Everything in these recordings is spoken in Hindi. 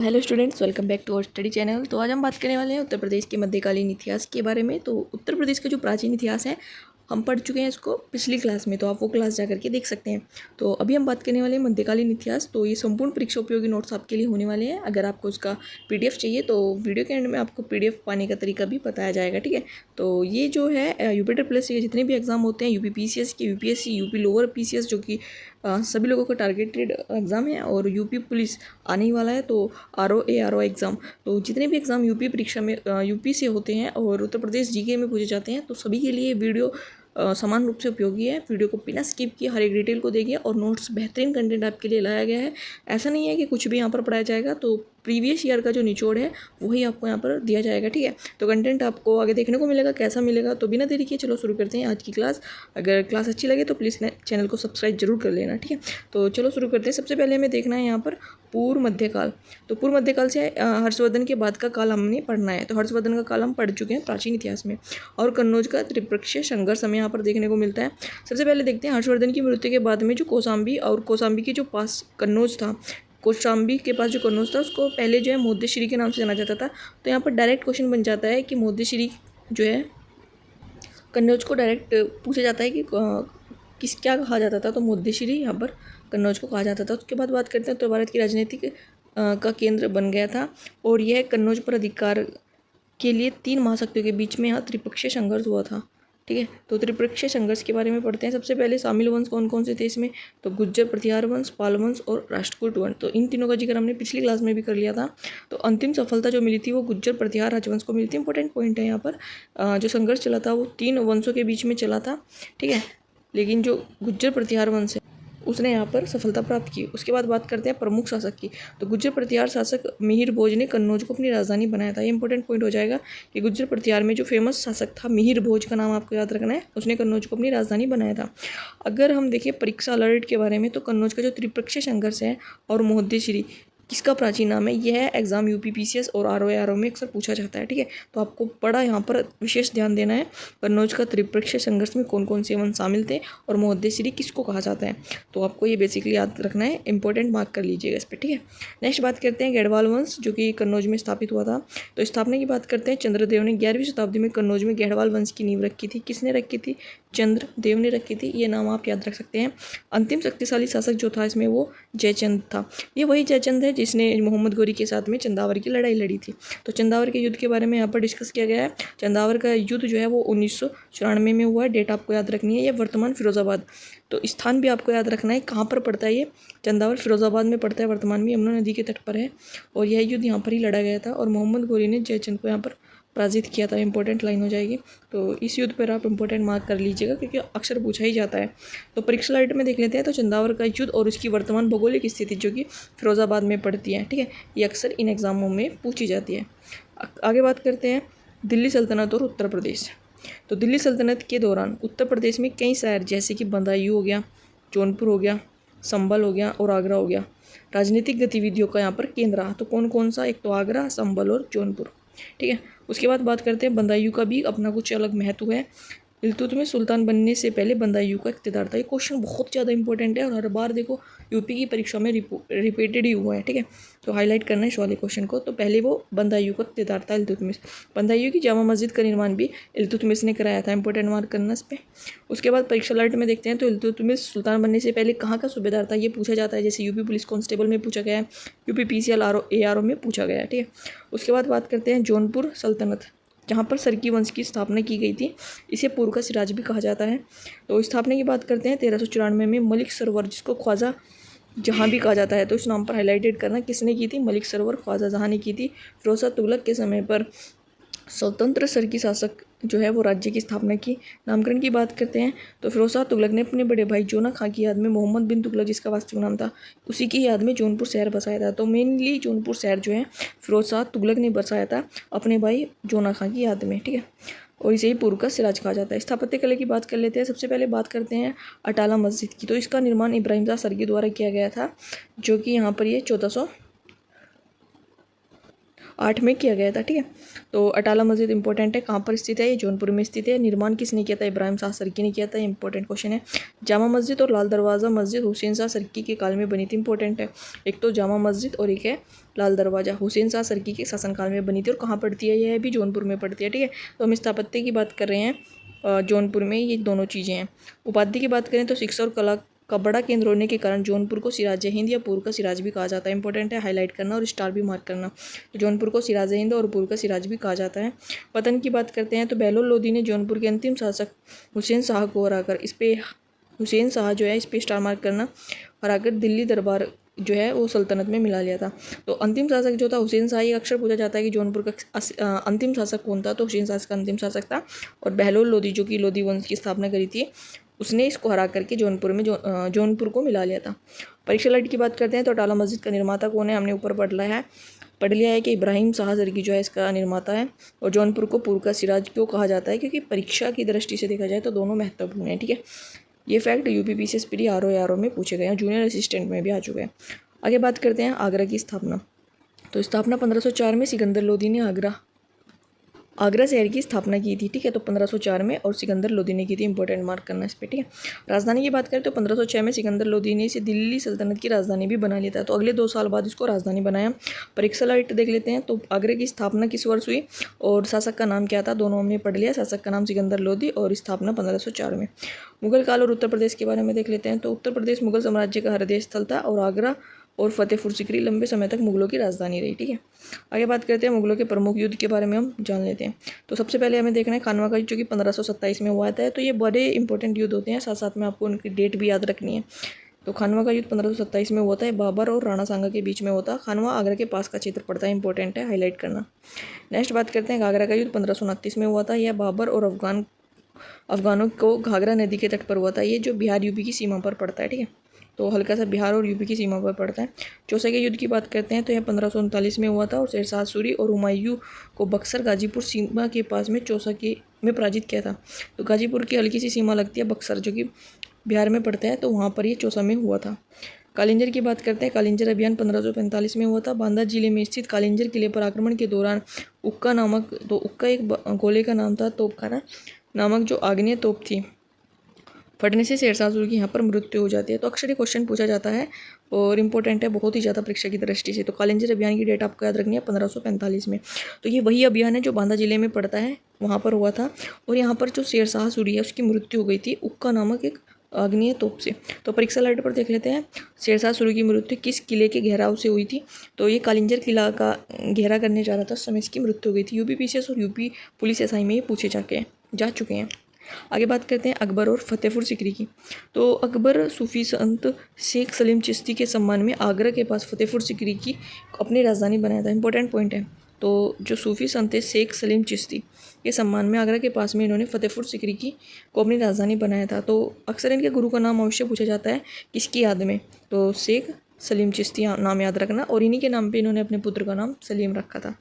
Hello students, welcome back to our study channel. तो आज हम बात करने वाले हैं उत्तर प्रदेश के मध्यकालीन इतिहास के बारे में। तो उत्तर प्रदेश का जो प्राचीन इतिहास है हम पढ़ चुके हैं इसको पिछली क्लास में, तो आप वो क्लास जा करके देख सकते हैं। तो अभी हम बात करने वाले हैं मध्यकालीन इतिहास। तो ये संपूर्ण परीक्षा उपयोगी नोट्स आपके लिए होने वाले हैं। अगर आपको उसका पीडीएफ चाहिए तो वीडियो के एंड में आपको पीडीएफ पाने का तरीका भी बताया जाएगा, ठीक है। तो ये जो है यूपीटेट प्लस के जितने भी एग्जाम होते हैं, यूपी पीसीएस के, यूपीएससी, यूपी लोअर पीसीएस, जो कि सभी लोगों का टारगेटेड एग्ज़ाम है, और यूपी पुलिस आने ही वाला है, तो आरओ एआरओ एग्ज़ाम। तो जितने भी एग्ज़ाम यूपी परीक्षा में यूपी से होते हैं और उत्तर प्रदेश जीके में पूछे जाते हैं, तो सभी के लिए वीडियो समान रूप से उपयोगी है। वीडियो को बिना स्किप किए हर एक डिटेल को देखिए, और नोट्स बेहतरीन कंटेंट आपके लिए लाया गया है। ऐसा नहीं है कि कुछ भी यहाँ पर पढ़ाया जाएगा, तो प्रीवियस ईयर का जो निचोड़ है वही आपको यहाँ पर दिया जाएगा, ठीक है। तो कंटेंट आपको आगे देखने को मिलेगा, कैसा मिलेगा। तो बिना देरी किए चलो शुरू करते हैं आज की क्लास। अगर क्लास अच्छी लगे तो प्लीज़ चैनल को सब्सक्राइब जरूर कर लेना, ठीक है। तो चलो शुरू करते हैं। सबसे पहले हमें देखना है यहाँ पर पूर्व मध्यकाल। तो पूर्व मध्यकाल से हर्षवर्धन के बाद का काल हमने पढ़ना है। तो हर्षवर्धन का काल हम पढ़ चुके हैं प्राचीन इतिहास में, और कन्नौज का त्रिपक्षीय संघर्ष हमें यहाँ पर देखने को मिलता है। सबसे पहले देखते हैं हर्षवर्धन की मृत्यु के बाद में जो कौशाम्बी के जो पास कन्नौज था, कौशाम्बी के पास जो कन्नौज था, उसको पहले जो है मोध्यश्री के नाम से जाना जाता था। तो यहाँ पर डायरेक्ट क्वेश्चन बन जाता है कि मोध्यश्री जो है कन्नौज को डायरेक्ट पूछा जाता है कि क्या कहा जाता था। तो मोध्यश्री यहाँ पर कन्नौज को कहा जाता था। उसके बाद बात करते हैं तो भारत की राजनीतिक का केंद्र बन गया था, और यह कन्नौज पर अधिकार के लिए 3 महाशक्तियों के बीच में यहाँ त्रिपक्षीय संघर्ष हुआ था, ठीक है। तो त्रिपक्षीय संघर्ष के बारे में पढ़ते हैं। सबसे पहले शामिल वंश कौन कौन से थे इसमें, तो गुज्जर प्रतिहार वंश, पाल वंश और राष्ट्रकूट वंश। तो इन तीनों का जिक्र हमने पिछली क्लास में भी कर लिया था। तो अंतिम सफलता जो मिली थी वो गुज्जर प्रतिहार राजवंश को मिली थी। इंपॉर्टेंट पॉइंट है यहाँ पर, जो संघर्ष चला था वो 3 वंशों के बीच में चला था, ठीक है। लेकिन जो गुज्जर प्रतिहार वंश है उसने यहाँ पर सफलता प्राप्त की। उसके बाद बात करते हैं प्रमुख शासक की। तो गुज्जर प्रतिहार शासक मिहिर भोज ने कन्नौज को अपनी राजधानी बनाया था। ये इंपॉर्टेंट पॉइंट हो जाएगा कि गुज्जर प्रतिहार में जो फेमस शासक था मिहिर भोज, का नाम आपको याद रखना है, उसने कन्नौज को अपनी राजधानी बनाया था। अगर हम देखें परीक्षा अलर्ट के बारे में, तो कन्नौज का जो त्रिपक्षीय संघर्ष है और मोहद्देश्वरी किसका प्राचीन नाम है, यह एग्जाम यूपी पीसीएस और आरओ में अक्सर पूछा जाता है, ठीक है। तो आपको बड़ा यहाँ पर विशेष ध्यान देना है, कन्नौज का त्रिपक्षीय संघर्ष में कौन कौन से वंश शामिल थे और मोहद्देश्वरी किसको कहा जाता है। तो आपको ये बेसिकली याद रखना है, इंपॉर्टेंट मार्क कर लीजिएगा इस पर, ठीक है। नेक्स्ट बात करते हैं गढ़वाल वंश, जो कि कन्नौज में स्थापित हुआ था। तो स्थापना की बात करते हैं, चंद्रदेव ने 11वीं शताब्दी में कन्नौज में गढ़वाल वंश की नींव रखी थी। किसने रखी थी, चंद्रदेव ने रखी थी। ये नाम आप याद रख सकते हैं। अंतिम शक्तिशाली शासक जो था इसमें वो जयचंद था। ये वही जयचंद है जिसने मोहम्मद गौरी के साथ में चंदावर की लड़ाई लड़ी थी। तो चंदावर के युद्ध के बारे में यहाँ पर डिस्कस किया गया है। चंदावर का युद्ध जो है वो 1994 में हुआ है। डेट आपको याद रखनी है। ये वर्तमान फिरोजाबाद, तो स्थान भी आपको याद रखना है कहाँ पर पड़ता है। ये चंदावर फिरोजाबाद में पड़ता है, वर्तमान में यमुना नदी के तट पर है, और यह युद्ध यहाँ पर ही लड़ा गया था, और मोहम्मद गौरी ने जयचंद को यहाँ पर पराजित किया था। इंपॉर्टेंट लाइन हो जाएगी। तो इस युद्ध पर आप इंपॉर्टेंट मार्क कर लीजिएगा, क्योंकि अक्सर पूछा ही जाता है। तो परीक्षा लाइट में देख लेते हैं। तो चंदावर का युद्ध और उसकी वर्तमान भौगोलिक स्थिति जो कि फिरोजाबाद में पड़ती है, ठीक है, ये अक्सर इन एग्जामों में पूछी जाती है। आगे बात करते हैं दिल्ली सल्तनत और उत्तर प्रदेश। तो दिल्ली सल्तनत के दौरान उत्तर प्रदेश में कई शहर जैसे कि बदायूं हो गया, जौनपुर हो गया, संभल हो गया और आगरा हो गया, राजनीतिक गतिविधियों का यहाँ पर केंद्र रहा। तो कौन कौन सा, एक तो आगरा, संभल और जौनपुर, ठीक है। उसके बाद बात करते हैं बदायूं का भी अपना कुछ अलग महत्व है। इल्तुतमिश सुल्तान बनने से पहले बदायूं का इख्तियार था। ये क्वेश्चन बहुत ज़्यादा इंपॉर्टेंट है, और हर बार देखो यूपी की परीक्षा में रिपीटेड ही हुआ है, ठीक है। तो हाईलाइट करना है इस वाले क्वेश्चन को। तो पहले वो बदायूं का इख्तियार था इल्तुतमिश। बदायूं की जामा मस्जिद का निर्माण भी इल्तुतमिश ने कराया था। इंपॉर्टेंट मार्क करना इस पर। उसके बाद परीक्षा अलर्ट में देखते हैं। तो इल्तुतमिश सुल्तान बनने से पहले कहाँ का सूबेदार था, ये पूछा जाता है। जैसे यूपी पुलिस कांस्टेबल में पूछा गया है, यूपी पीसीएल एआरओ में पूछा गया है, ठीक है। उसके बाद बात करते हैं जौनपुर सल्तनत, जहाँ पर सरकी वंश की स्थापना की गई थी। इसे पूर्व का सिराज भी कहा जाता है। तो स्थापना की बात करते हैं 1394 में मलिक सरवर, जिसको ख्वाजा जहाँ भी कहा जाता है। तो इस नाम पर हाईलाइटेड करना, किसने की थी, मलिक सरवर ख्वाजा जहाँ ने की थी। फिरोज शाह तुगलक के समय पर स्वतंत्र सरकी शासक जो है वो राज्य की स्थापना की। नामकरण की बात करते हैं तो फिरोज शाह तुगलक ने अपने बड़े भाई जोना खां की याद में मोहम्मद बिन तुगलक, जिसका वास्तविक नाम था, उसी की याद में जौनपुर शहर बसाया था। तो मेनली जौनपुर शहर जो है फिरोज शाह तुगलक ने बसाया था अपने भाई जोना खां की याद में, ठीक है, और इसे ही पूर्व का सिराज कहा जाता है। स्थापत्य कला की बात कर लेते हैं। सबसे पहले बात करते हैं अटाला मस्जिद की। तो इसका निर्माण इब्राहिम शाह सरगी द्वारा किया गया था, जो कि यहाँ पर ये 8 में किया गया था। ठीक है, तो अटाला मस्जिद इंपॉर्टेंट है, कहाँ पर स्थित है, ये जौनपुर में स्थित है। निर्माण किसने किया था, इब्राहिम शाह सर्की ने किया था, इंपॉर्टेंट क्वेश्चन है। जामा मस्जिद और लाल दरवाज़ा मस्जिद हुसैन शाह सर्की के काल में बनी थी, इंपॉर्टेंट है। एक तो जामा मस्जिद और एक है लाल दरवाज़ा, हुसैन शाह सर्की के शासनकाल में बनी थी। और कहाँ पड़ती है, यह भी जौनपुर में पड़ती है। ठीक है, तो हम स्थापत्य की बात कर रहे हैं जौनपुर में, ये दोनों चीज़ें हैं। उपाधि की बात करें तो शिक्षा और कला का बड़ा केंद्र होने के कारण जौनपुर को सिराज हिंद या पूर्व का सिराज भी कहा जाता है, इंपॉर्टेंट है, हाईलाइट करना और स्टार भी मार्क करना। तो जौनपुर को सिराज हिंद और पूर्व का सिराज भी कहा जाता है। पतन की बात करते हैं तो बहलोल लोधी ने जौनपुर के अंतिम शासक हुसैन शाह को हराकर, इस पे हुसैन शाह जो है इस पे स्टार मार्क करना, हराकर दिल्ली दरबार जो है वो सल्तनत में मिला लिया था। तो अंतिम शासक जो था हुसैन शाह, ये अक्सर पूछा जाता है कि जौनपुर का अंतिम शासक कौन था, तो हुसैन शाह का अंतिम शासक था। और बहलोल लोधी जो कि लोधी वंश की स्थापना करी थी, उसने इसको हरा करके जौनपुर में जौनपुर को मिला लिया था। परीक्षा लाइट की बात करते हैं तो अटाला मस्जिद का निर्माता कौन है, हमने ऊपर पढ़ लिया है कि इब्राहिम शाह सर्की जो है इसका निर्माता है। और जौनपुर को पूर्व का सिराज क्यों कहा जाता है, क्योंकि परीक्षा की दृष्टि से देखा जाए तो दोनों महत्वपूर्ण है। ठीक है, ये फैक्ट यूपीपीसीएस आरओ में पूछे गए हैं, जूनियर असिस्टेंट में भी आ चुके हैं। आगे बात करते हैं आगरा की स्थापना। तो स्थापना 1504 में सिकंदर लोधी ने आगरा शहर की स्थापना की थी। ठीक है, तो 1504 में और सिकंदर लोधी ने की थी, इंपॉर्टेंट मार्क करना इस पर। ठीक है, राजधानी की बात करें तो 1506 में सिकंदर लोधी ने इसे दिल्ली सल्तनत की राजधानी भी बना लिया था। तो अगले 2 साल बाद इसको राजधानी बनाया। परीक्षा लाइट देख लेते हैं। तो आगरा की स्थापना किस वर्ष हुई और शासक का नाम क्या था, दोनों हमने पढ़ लिया। शासक का नाम सिकंदर लोधी और स्थापना 1504 में। मुगल काल और उत्तर प्रदेश के बारे में देख लेते हैं। तो उत्तर प्रदेश मुगल साम्राज्य का हृदय स्थल था और आगरा और फतेहपुर सिकरी लंबे समय तक मुगलों की राजधानी रही। ठीक है, आगे बात करते हैं मुगलों के प्रमुख युद्ध के बारे में हम जान लेते हैं। तो सबसे पहले हमें देखना है खानवा का युद्ध, जो कि 1527 में हुआ था। तो ये बड़े इंपॉर्टेंट युद्ध होते हैं, साथ साथ में आपको उनकी डेट भी याद रखनी है। तो खानवा का युद्ध 1527 में होता है, बाबर और राणा सांगा के बीच में होता है। खानवा आगरा के पास का क्षेत्र पड़ता है, इंपॉर्टेंट है, हाईलाइट करना। नेक्स्ट बात करते हैं घाघरा का युद्ध 1529 में हुआ था। यह बाबर और अफगानों को घाघरा नदी के तट पर हुआ था। ये जो बिहार यूपी की सीमा पर पड़ता है। ठीक है, तो हल्का सा बिहार और यूपी की सीमा पर पड़ता है। चौसा के युद्ध की बात करते हैं तो यह 1539 में हुआ था और शेरशाह सूरी और हुमायूं को बक्सर गाजीपुर सीमा के पास में चौसा में पराजित किया था। तो गाजीपुर की हल्की सी सीमा लगती है बक्सर, जो कि बिहार में पड़ता है, तो वहाँ पर ये चौसा में हुआ था। कालिंजर की बात करते हैं। कालिंजर अभियान 1545 में हुआ था। बांदा जिले में स्थित कालिंजर किले पर आक्रमण के दौरान उक्का एक गोले का नाम था, तोपखाना नामक जो आग्नेय तोप थी, फटने से शेरशाह सूरी की यहाँ पर मृत्यु हो जाती है। तो अक्सर ये क्वेश्चन पूछा जाता है और इंपॉर्टेंट है बहुत ही ज़्यादा परीक्षा की दृष्टि से। तो कालिंजर अभियान की डेट आपको याद रखनी है 1545 में। तो ये वही अभियान है जो बांदा जिले में पड़ता है, वहाँ पर हुआ था। और यहाँ पर जो शेरशाह सूरी है उसकी मृत्यु हो गई थी उक्का नामक एक आग्नेय तोप से। तो परीक्षा लाइट पर देख लेते हैं शेरशाह सूरी की मृत्यु किस किले के घेराव से हुई थी। तो ये कालिंजर किला का घेरा करने जा रहा था, उस समय इसकी मृत्यु हो गई थी। यूपीपीसीएस और यूपी पुलिस एसआई में ये पूछे जा चुके हैं। आगे बात करते हैं अकबर और फतेहपुर सिकरी की। तो अकबर सूफी संत शेख सलीम चिश्ती के सम्मान में आगरा के पास फतेहपुर सिकरी की अपनी राजधानी बनाया था, इंपॉर्टेंट पॉइंट है। तो जो सूफी संत है शेख सलीम चिश्ती के सम्मान में आगरा के पास में इन्होंने फतेहपुर सिकरी को अपनी राजधानी बनाया था। तो अक्सर इनके गुरु का नाम अवश्य पूछा जाता है, किसकी याद में, तो शेख सलीम चिश्ती नाम याद रखना। और इन्हीं के नाम पे इन्होंने अपने पुत्र का नाम सलीम रखा था,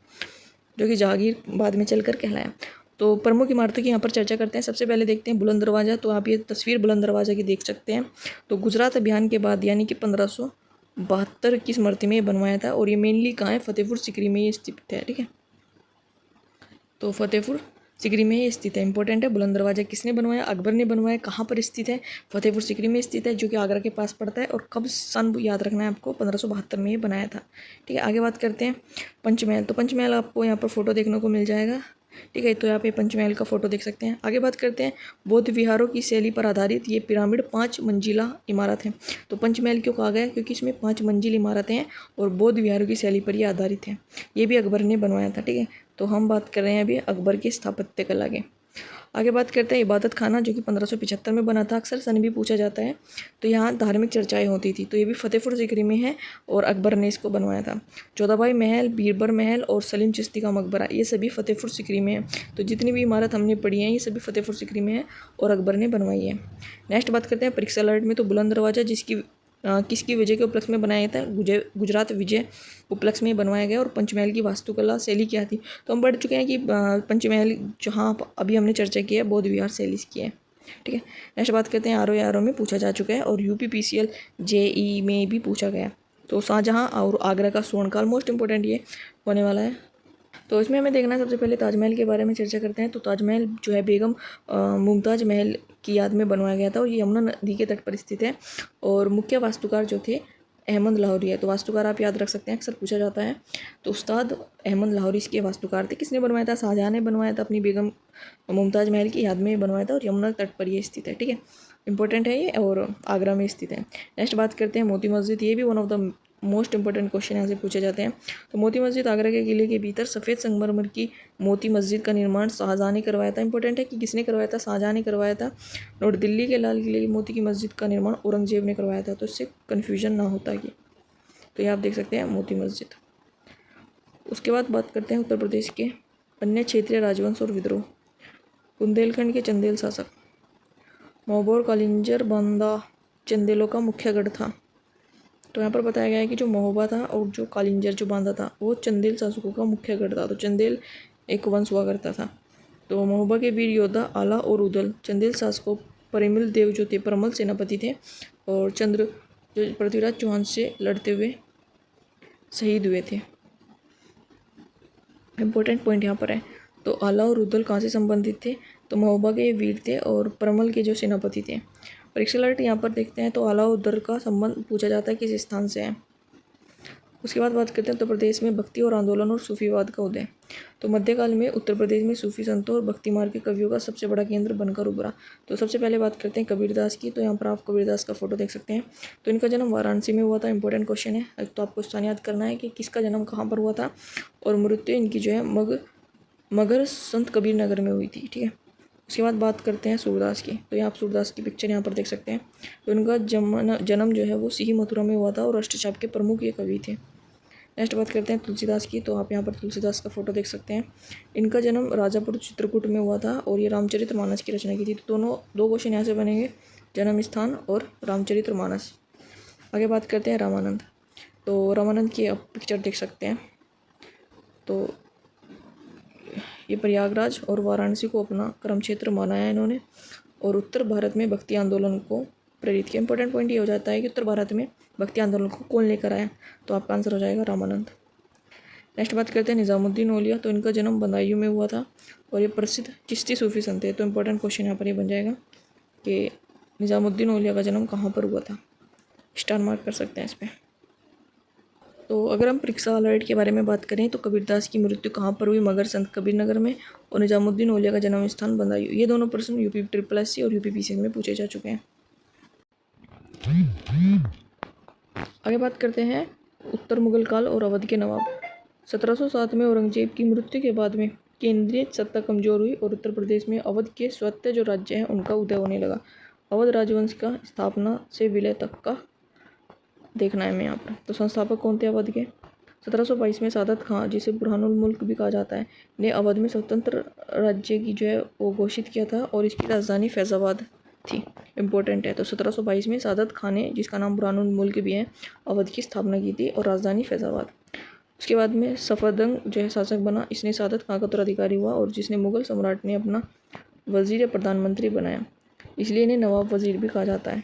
जो कि जहांगीर बाद में चलकर कहलाया। तो प्रमुख इमारतों की यहाँ पर चर्चा करते हैं। सबसे पहले देखते हैं बुलंद दरवाज़ा। तो आप ये तस्वीर बुलंद दरवाज़ा की देख सकते हैं। तो गुजरात अभियान के बाद यानी कि 1572 की स्मृति में बनवाया था और ये मेनली कहाँ है, फतेहपुर सिकरी में ये स्थित है। ठीक है, तो फतेहपुर सिकरी में ये स्थित है, इंपॉर्टेंट है। बुलंद दरवाज़ा किसने बनवाया, अकबर ने बनवाया। कहाँ पर स्थित है, फतेहपुर सिकरी में स्थित है, जो कि आगरा के पास पड़ता है। और कब सन याद रखना है आपको, 1572 में ये बनाया था। ठीक है, आगे बात करते हैं पंचमहल। तो पंचमहल आपको यहाँ पर फोटो देखने को मिल जाएगा। ठीक है, तो यहाँ पे पंचमहल का फोटो देख सकते हैं। आगे बात करते हैं बौद्ध विहारों की शैली पर आधारित ये पिरामिड 5 मंजिला इमारत है। तो पंचमहल क्यों कहा गया, क्योंकि इसमें 5 मंजिल इमारतें हैं और बौद्ध विहारों की शैली पर ये आधारित है। ये भी अकबर ने बनवाया था। ठीक है, तो हम बात कर रहे हैं अभी अकबर की स्थापत्य कला के। आगे बात करते हैं इबादत खाना, जो कि 1575 में बना था। अक्सर सन भी पूछा जाता है। तो यहाँ धार्मिक चर्चाएं होती थी। तो ये भी फतेहपुर सिकरी में है और अकबर ने इसको बनवाया था। जोधाबाई महल, बीरबल महल और सलीम चिश्ती का मकबरा, ये सभी फतेहपुर सिकरी में है। तो जितनी भी इमारत हमने पढ़ी है ये सभी फतेहपुर सिकरी में है और अकबर ने बनवाई है। नेक्स्ट बात करते हैं परीक्षा अलर्ट में। तो बुलंद दरवाज़ा किसकी विजय के उपलक्ष्य में बनाया था, गुजरात विजय उपलक्ष्य में बनवाया गया। और पंचमहल की वास्तुकला शैली क्या थी, तो हम पढ़ चुके हैं कि पंचमहल जहाँ अभी हमने चर्चा की है बौद्ध विहार शैली की है। ठीक है, नेक्स्ट बात करते हैं आरओ में पूछा जा चुका है और यूपीपीसीएल जेई में भी पूछा गया। तो शाहजहाँ और आगरा का स्वर्णकाल, मोस्ट इंपॉर्टेंट ये होने वाला है। तो इसमें हमें देखना है, सबसे पहले ताजमहल के बारे में चर्चा करते हैं। तो ताजमहल जो है बेगम मुमताज़ महल की याद में बनवाया गया था और ये यमुना नदी के तट पर स्थित है। और मुख्य वास्तुकार जो थे अहमद लाहौरी है। तो वास्तुकार आप याद रख सकते हैं, अक्सर पूछा जाता है। तो उस्ताद अहमद लाहौरी इसके वास्तुकार थे। किसने बनवाया था? शाहजहाँ ने बनवाया था, अपनी बेगम मुमताज़ महल की याद में बनवाया था और यमुना तट पर ये स्थित है। ठीक है, इंपॉर्टेंट है ये और आगरा में स्थित है। नेक्स्ट बात करते हैं मोती मस्जिद। ये भी one of the most important question यहाँ से पूछे जाते हैं। तो मोती मस्जिद आगरा के किले के भीतर सफ़ेद संगमरमर की मोती मस्जिद का निर्माण शाहजहाँ ने करवाया था। इंपॉर्टेंट है कि किसने करवाया था? शाहजहाँ ने करवाया था। और दिल्ली के लाल किले की मोती की मस्जिद का निर्माण औरंगजेब ने करवाया था। तो इससे कन्फ्यूजन ना होता कि, तो ये आप देख सकते हैं मोती मस्जिद। उसके बाद बात करते हैं उत्तर प्रदेश के अन्य क्षेत्रीय राजवंश और विद्रोह। बुंदेलखंड के चंदेल शासक महोबा और कालिंजर बांदा चंदेलों का मुख्य गढ़ था। तो यहाँ पर बताया गया है कि जो महोबा था और जो कालिंजर जो बांदा था वो चंदेल शासकों का मुख्य गढ़ था। तो चंदेल एक वंश हुआ करता था। तो महोबा के वीर योद्धा आला और उदल चंदेल शासकों परिमिल देव जो थे परमल सेनापति थे और चंद्र जो पृथ्वीराज चौहान से लड़ते हुए शहीद हुए थे। इम्पोर्टेंट पॉइंट यहाँ पर है। तो आला और उदल कहाँ से संबंधित थे? तो महोबा के वीर थे और परमल के जो सेनापति थे। परीक्षा अलर्ट यहाँ पर देखते हैं। तो आला और उदल का संबंध पूछा जाता है किस स्थान से है। उसके बाद बात करते हैं उत्तर प्रदेश में भक्ति और आंदोलन और सूफीवाद का उदय। तो मध्यकाल में उत्तर प्रदेश में सूफी संतों और भक्ति मार्ग के कवियों का सबसे बड़ा केंद्र बनकर उभरा। तो सबसे पहले बात करते हैं कबीरदास की। तो यहाँ पर आप कबीरदास का फोटो देख सकते हैं। तो इनका जन्म वाराणसी में हुआ था। इंपॉर्टेंट क्वेश्चन है, तो आपको स्थान याद करना है कि किसका जन्म कहाँ पर हुआ था और मृत्यु इनकी जो है मगर संत कबीर नगर में हुई थी। ठीक है, उसके बाद बात करते हैं सूरदास की। तो ये आप सूरदास की पिक्चर यहाँ पर देख सकते हैं। तो इनका जन्म जो है वो सिही मथुरा में हुआ था और अष्टचाप के प्रमुख ये कवि थे। नेक्स्ट बात करते हैं तुलसीदास की। तो आप यहाँ पर तुलसीदास का फोटो देख सकते हैं। इनका जन्म राजापुर चित्रकूट में हुआ था और ये रामचरितमानस की रचना की थी। तो दो क्वेश्चन यहाँ से बनेंगे, जन्म स्थान और रामचरितमानस। आगे बात करते हैं रामानंद। तो रामानंद की आप पिक्चर देख सकते हैं। तो ये प्रयागराज और वाराणसी को अपना कर्म क्षेत्र माना है इन्होंने और उत्तर भारत में भक्ति आंदोलन को प्रेरित किया। इंपॉर्टेंट पॉइंट ये हो जाता है कि उत्तर भारत में भक्ति आंदोलन को कौन लेकर आया? तो आपका आंसर हो जाएगा रामानंद। नेक्स्ट बात करते हैं निज़ामुद्दीन औलिया। तो इनका जन्म बदायूं में हुआ था और ये प्रसिद्ध चिश्ती सूफी संत है। तो इंपॉर्टेंट क्वेश्चन यहाँ पर ये बन जाएगा कि निज़ामुद्दीन औलिया का जन्म कहाँ पर हुआ था। स्टार मार्क कर सकते हैं इस पर। तो अगर हम परीक्षा अलर्ट के बारे में बात करें तो कबीरदास की मृत्यु कहाँ पर हुई? मगर संत कबीर नगर में। और निजामुद्दीन औलिया का जन्म स्थान बदायूं। ये दोनों प्रश्न यूपी SSC और यूपी PCN में पूछे जा चुके हैं। आगे बात करते हैं उत्तर मुगल काल और अवध के नवाब। 1707 में औरंगजेब की मृत्यु के बाद में केंद्रीय सत्ता कमजोर हुई और उत्तर प्रदेश में अवध के स्वतः जो राज्य है उनका उदय होने लगा। अवध राजवंश का स्थापना से विलय तक का देखना है हमें यहाँ पर। तो संस्थापक कौन थे अवध के? 1722 में सादत खां, जिसे बुरहानुल मुल्क भी कहा जाता है, ने अवध में स्वतंत्र राज्य की जो है वो घोषित किया था और इसकी राजधानी फैजाबाद थी। इम्पोर्टेंट है। तो 1722 में सादत खां ने, जिसका नाम बुरहानुल मुल्क भी है, अवध की स्थापना की थी और राजधानी फैजाबाद। उसके बाद में सफदरजंग जो है शासक बना। इसने सादत खां का उत्तराधिकारी हुआ और जिसने मुगल सम्राट ने अपना वजीर प्रधानमंत्री बनाया, इसलिए इन्हें नवाब वजीर भी कहा जाता है।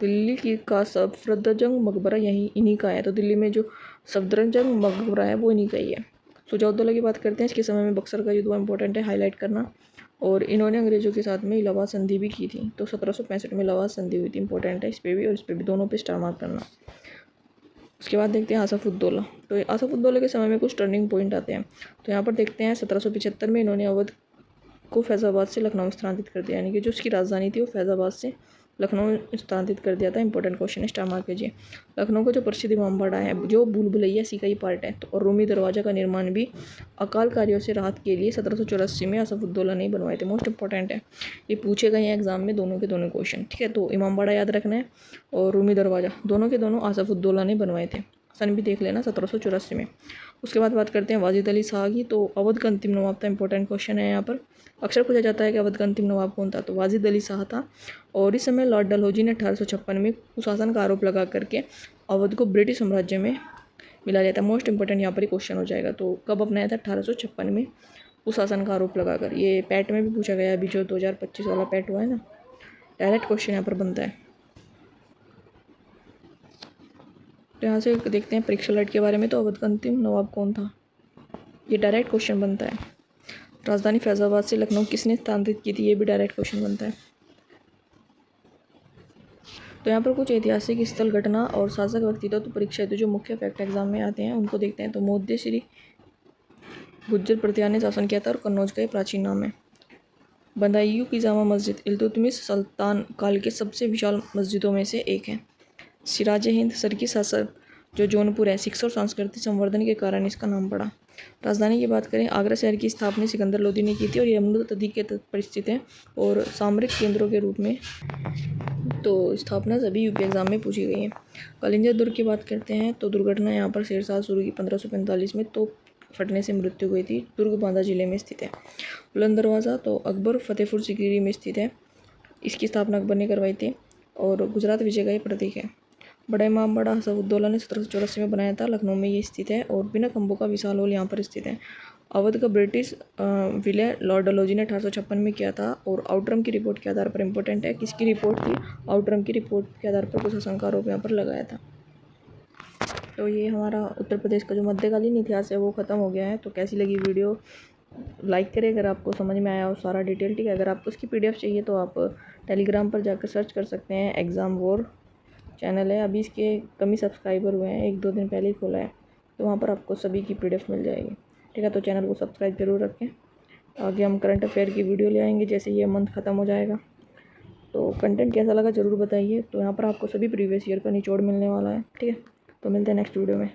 दिल्ली की का सफदरजंग मकबरा इन्हीं का है। तो दिल्ली में जो सफदरजंग मकबरा है वो इन्हीं का ही है। शुजाउद्दौला की बात करते हैं। इसके समय में बक्सर का युद्ध हुआ, इंपॉर्टेंट है, हाईलाइट करना। और इन्होंने अंग्रेजों के साथ में इलाहाबाद संधि भी की थी। तो 1765 में इलाहाबाद संधि हुई थी। इंपॉर्टेंट है, इस पर भी और इस पर भी, दोनों पे स्टार मार्क करना। उसके बाद देखते हैं आसफउद्दौला। तो आसफउद्दौला के समय में कुछ टर्निंग पॉइंट आते हैं। तो यहाँ पर देखते हैं 1775 में इन्होंने अवध को फैज़ाबाद से लखनऊ स्थानांतरित कर दिया, यानी कि जो उसकी राजधानी थी वो फैज़ाबाद से लखनऊ स्थानांतरित कर दिया था। इंपॉर्टेंट क्वेश्चन है, स्टार मार्क कीजिए। लखनऊ का जो प्रसिद्ध इमामबाड़ा है, जो भूल भुलैया सी का ही पार्ट है, तो और रूमी दरवाज़ा का निर्माण भी अकाल कार्यों से राहत के लिए 1784 में आसफउद्दौला ने बनवाए थे। मोस्ट इंपॉर्टेंट है, ये पूछे गए हैं एग्जाम में दोनों के दोनों क्वेश्चन। ठीक है, तो इमामबाड़ा याद रखना है और रूमी दरवाज़ा दोनों के दोनों आसफउद्दौला ने बनवाए थे। सन भी देख लेना, 1784 में। उसके बाद बात करते हैं वाजिद अली शाह की। तो अवध का अंतिम नवाब था। इंपॉर्टेंट क्वेश्चन है यहाँ पर, अक्सर पूछा जाता है कि अवध का अंतिम नवाब कौन था। तो वाजिद अली शाह था और इस समय लॉर्ड डलहौजी ने 1856 में कुशासन का आरोप लगा करके अवध को ब्रिटिश साम्राज्य में मिला लिया था। मोस्ट इंपॉर्टेंट यहाँ पर ही क्वेश्चन हो जाएगा। तो कब अपनाया था? 1856 में कुशासन का आरोप लगाकर। ये पैट में भी पूछा गया है, अभी जो 2025 वाला पैट हुआ है ना, डायरेक्ट क्वेश्चन यहाँ पर बनता है। तो यहाँ से देखते हैं परीक्षा अलर्ट के बारे में। तो अवध का अंतिम नवाब कौन था? ये डायरेक्ट क्वेश्चन बनता है। राजधानी फैजाबाद से लखनऊ किसने स्थानांतरित की थी, ये भी डायरेक्ट क्वेश्चन बनता है। तो यहाँ पर कुछ ऐतिहासिक स्थल, घटना और शासक व्यक्तित्व तो परीक्षा हेतु जो मुख्य फैक्ट एग्जाम में आते हैं उनको देखते हैं। तो मोद्दे श्री गुज्जर प्रतिहार ने शासन किया था और कन्नौज का ये प्राचीन नाम है। बदायूं की जामा मस्जिद इल्तुतमिश सुल्तान काल के सबसे विशाल मस्जिदों में से एक है। सिराज हिंद सर की शासक जो जौनपुर है, शिक्षा और सांस्कृतिक संवर्धन के कारण इसका नाम पड़ा। राजधानी की बात करें, आगरा शहर की स्थापना सिकंदर लोदी ने की थी और यमुना नदी के तट पर स्थित है और सामरिक केंद्रों के रूप में तो स्थापना सभी यूपी एग्जाम में पूछी गई है। कलिंजर दुर्ग की बात करते हैं तो दुर्घटना यहाँ पर शेरशाह शुरू की 1545 में तोप फटने से मृत्यु हुई थी। दुर्ग बांदा जिले में स्थित है। बुलंद दरवाज़ा तो अकबर फतेहपुर सिकरी में स्थित है। इसकी स्थापना अकबर ने करवाई थी और गुजरात विजय का ये प्रतीक है। बड़ा इमाम बड़ा हसफुद्दौला ने 1784 में बनाया था, लखनऊ में ये स्थित है और बिना खंभों का विशाल हॉल यहाँ पर स्थित है। अवध का ब्रिटिश विलय लॉर्ड डलहौजी ने 1856 में किया था और आउटरम की रिपोर्ट के आधार पर इम्पोर्टेंट है। किसकी रिपोर्ट थी? आउटरम की रिपोर्ट के आधार पर कुछ शंकारोप यहाँ पर लगाया था। तो ये हमारा उत्तर प्रदेश का जो मध्यकालीन इतिहास है वो ख़त्म हो गया है। तो कैसी लगी वीडियो, लाइक करें अगर आपको समझ में आया और सारा डिटेल। ठीक है, अगर आपको उसकी PDF चाहिए तो आप टेलीग्राम पर जाकर सर्च कर सकते हैं। एग्ज़ाम वॉर चैनल है, अभी इसके कम ही सब्सक्राइबर हुए हैं, 1-2 दिन पहले ही खोला है, तो वहाँ पर आपको सभी की PDF मिल जाएगी। ठीक है, तो चैनल को सब्सक्राइब जरूर रखें। आगे हम करंट अफेयर की वीडियो ले आएंगे जैसे ये मंथ ख़त्म हो जाएगा। तो कंटेंट कैसा लगा ज़रूर बताइए। तो यहाँ पर आपको सभी प्रीवियस ईयर का निचोड़ मिलने वाला है। ठीक है, तो मिलते हैं नेक्स्ट वीडियो में।